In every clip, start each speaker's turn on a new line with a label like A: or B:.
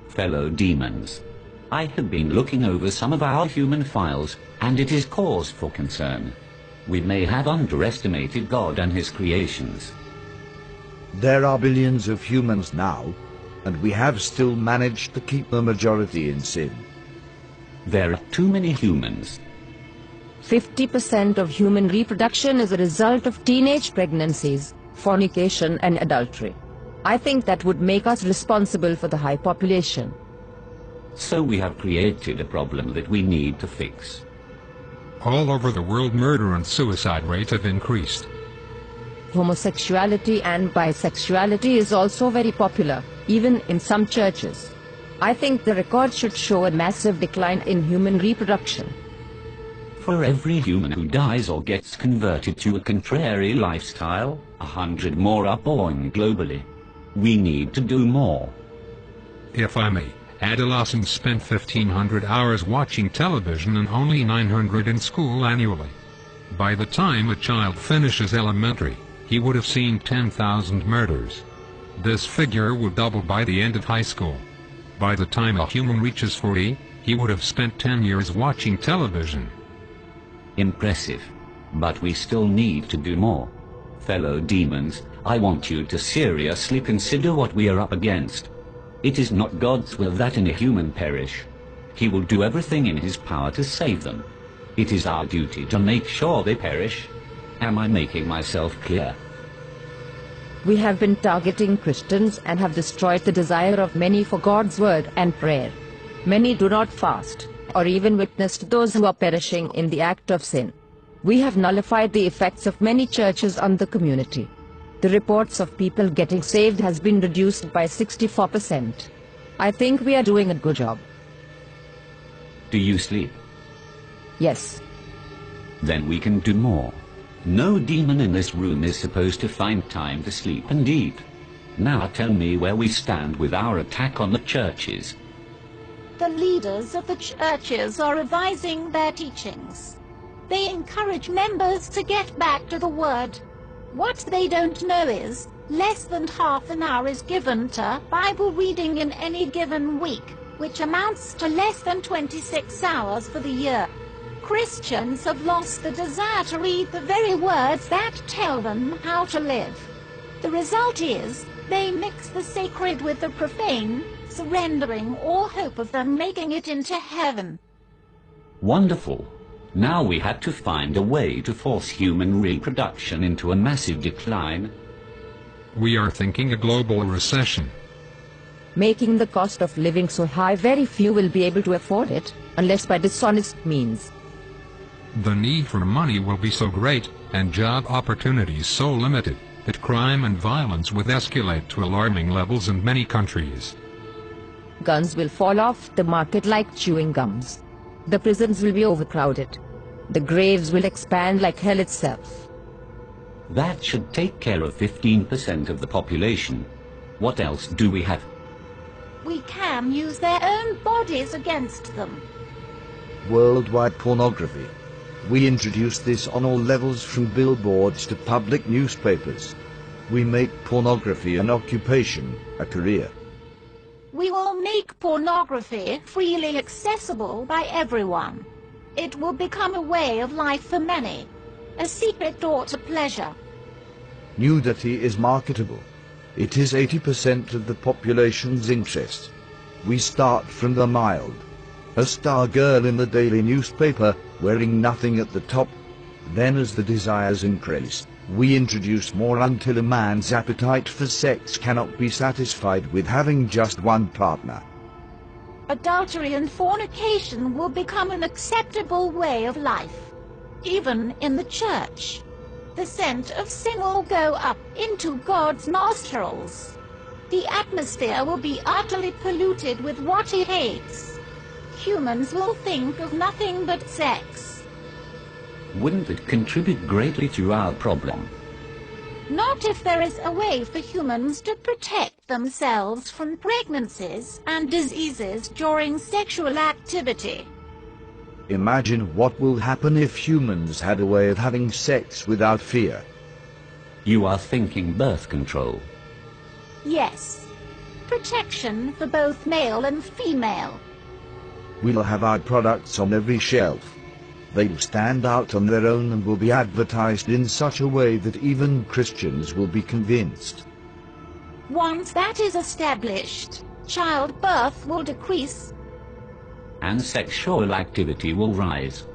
A: Fellow demons, I have been looking over some of our human files, and it is cause for concern. We may have underestimated God and his creations.
B: There are billions of humans now, and we have still managed to keep the majority in sin.
A: There are too many humans.
C: 50% of human reproduction is a result of teenage pregnancies, fornication and adultery. I think that would make us responsible for the high population.
A: So we have created a problem that we need to fix.
D: All over the world, murder and suicide rates have increased.
C: Homosexuality and bisexuality is also very popular, even in some churches. I think the record should show a massive decline in human reproduction.
A: For every human who dies or gets converted to a contrary lifestyle, 100 more are born globally. We need to do more.
D: If I may, adolescents spend 1,500 hours watching television and only 900 in school annually. By the time a child finishes elementary, he would have seen 10,000 murders. This figure would double by the end of high school. By the time a human reaches 40, he would have spent 10 years watching television.
A: Impressive. But we still need to do more. Fellow demons, I want you to seriously consider what we are up against. It is not God's will that any human perish. He will do everything in his power to save them. It is our duty to make sure they perish. Am I making myself clear?
C: We have been targeting Christians and have destroyed the desire of many for God's word and prayer. Many do not fast, or even witness to those who are perishing in the act of sin. We have nullified the effects of many churches on the community. The reports of people getting saved has been reduced by 64%. I think we are doing a good job.
A: Do you sleep?
C: Yes.
A: Then we can do more. No demon in this room is supposed to find time to sleep and eat. Now tell me where we stand with our attack on the churches.
E: The leaders of the churches are revising their teachings. They encourage members to get back to the Word. What they don't know is, less than half an hour is given to Bible reading in any given week, which amounts to less than 26 hours for the year. Christians have lost the desire to read the very words that tell them how to live. The result is, they mix the sacred with the profane, surrendering all hope of them making it into heaven.
A: Wonderful. Now we had to find a way to force human reproduction into a massive decline.
D: We are thinking a global recession.
C: Making the cost of living so high, very few will be able to afford it, unless by dishonest means.
D: The need for money will be so great, and job opportunities so limited, that crime and violence will escalate to alarming levels in many countries.
C: Guns will fall off the market like chewing gums. The prisons will be overcrowded. The graves will expand like hell itself.
A: That should take care of 15% of the population. What else do we have?
E: We can use their own bodies against them.
B: Worldwide pornography. We introduce this on all levels, from billboards to public newspapers. We make pornography an occupation, a career.
E: We will make pornography freely accessible by everyone. It will become a way of life for many, a secret door to pleasure.
B: Nudity is marketable. It is 80% of the population's interest. We start from the mild. A star girl in the daily newspaper, wearing nothing at the top. Then as the desires increase, we introduce more until a man's appetite for sex cannot be satisfied with having just one partner.
E: Adultery and fornication will become an acceptable way of life, even in the church. The scent of sin will go up into God's nostrils. The atmosphere will be utterly polluted with what he hates. Humans will think of nothing but sex.
A: Wouldn't it contribute greatly to our problem?
E: Not if there is a way for humans to protect themselves from pregnancies and diseases during sexual activity.
B: Imagine what will happen if humans had a way of having sex without fear.
A: You are thinking birth control.
E: Yes. protection for both male and female.
B: We'll have our products on every shelf. They'll stand out on their own and will be advertised in such a way that even Christians will be convinced.
E: Once that is established, childbirth will decrease.
A: And sexual activity will rise.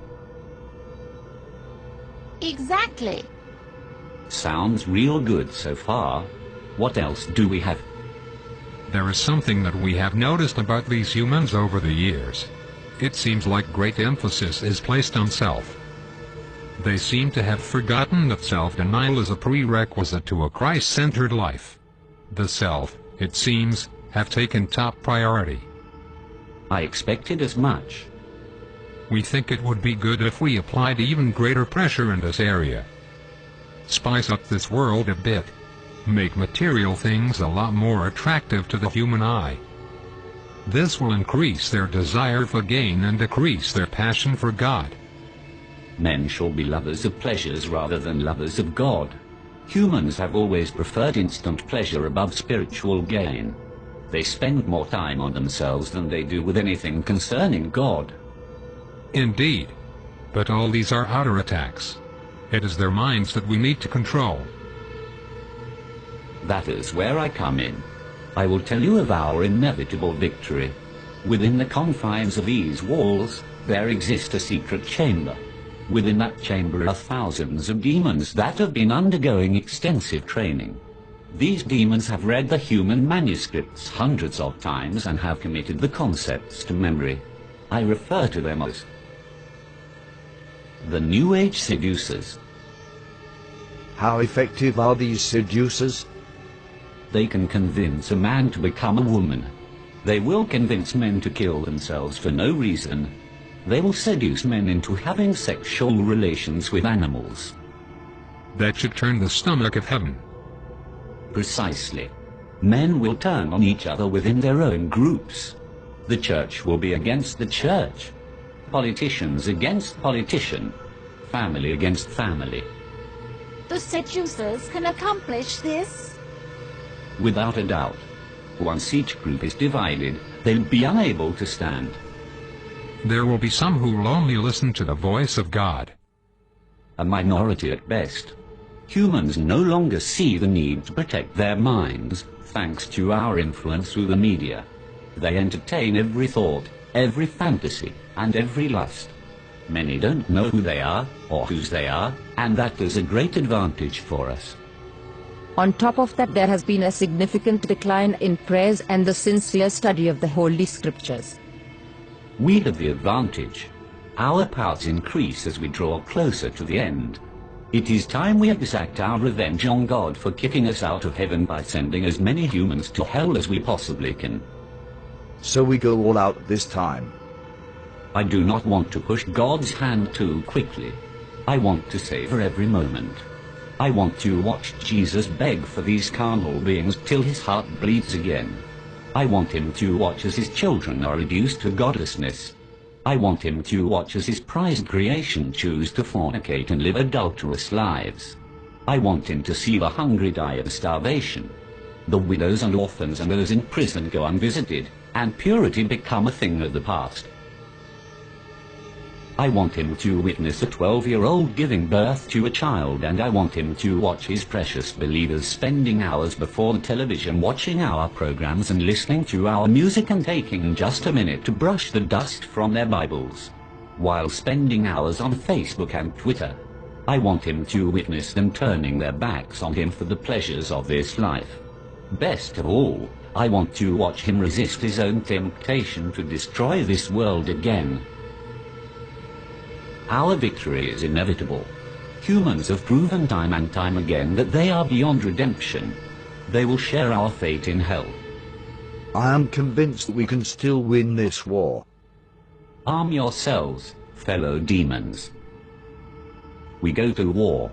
E: Exactly.
A: Sounds real good so far. What else do we have?
D: There is something that we have noticed about these humans over the years. It seems like great emphasis is placed on self. They seem to have forgotten that self-denial is a prerequisite to a Christ-centered life. The self, it seems, have taken top priority.
A: I expected as much.
D: We think it would be good if we applied even greater pressure in this area. Spice up this world a bit. Make material things a lot more attractive to the human eye. This will increase their desire for gain and decrease their passion for God.
A: Men shall be lovers of pleasures rather than lovers of God. Humans have always preferred instant pleasure above spiritual gain. They spend more time on themselves than they do with anything concerning God.
D: Indeed. But all these are outer attacks. It is their minds that we need to control.
A: That is where I come in. I will tell you of our inevitable victory. Within the confines of these walls, there exists a secret chamber. Within that chamber are thousands of demons that have been undergoing extensive training. These demons have read the human manuscripts hundreds of times and have committed the concepts to memory. I refer to them as the New Age seducers.
B: How effective are these seducers?
A: They can convince a man to become a woman. They will convince men to kill themselves for no reason. They will seduce men into having sexual relations with animals.
D: That should turn the stomach of heaven.
A: Precisely. Men will turn on each other within their own groups. The church will be against the church. Politicians against politician. Family against family.
E: The seducers can accomplish this?
A: Without a doubt. Once each group is divided, they'll be unable to stand.
D: There will be some who will only listen to the voice of God.
A: A minority at best. Humans no longer see the need to protect their minds, thanks to our influence through the media. They entertain every thought, every fantasy, and every lust. Many don't know who they are, or whose they are, and that is a great advantage for us.
C: On top of that, there has been a significant decline in prayers and the sincere study of the Holy Scriptures.
A: We have the advantage. Our powers increase as we draw closer to the end. It is time we exact our revenge on God for kicking us out of heaven by sending as many humans to hell as we possibly can.
B: So we go all out this time.
A: I do not want to push God's hand too quickly. I want to savor every moment. I want to watch Jesus beg for these carnal beings till his heart bleeds again. I want him to watch as his children are reduced to godlessness. I want him to watch as his prized creation choose to fornicate and live adulterous lives. I want him to see the hungry die of starvation, the widows and orphans and those in prison go unvisited, and purity become a thing of the past. I want him to witness a 12-year-old giving birth to a child, and I want him to watch his precious believers spending hours before the television watching our programs and listening to our music and taking just a minute to brush the dust from their Bibles, while spending hours on Facebook and Twitter. I want him to witness them turning their backs on him for the pleasures of this life. Best of all, I want to watch him resist his own temptation to destroy this world again. Our victory is inevitable. Humans have proven time and time again that they are beyond redemption. They will share our fate in hell.
B: I am convinced that we can still win this war.
A: Arm yourselves, fellow demons. We go to war.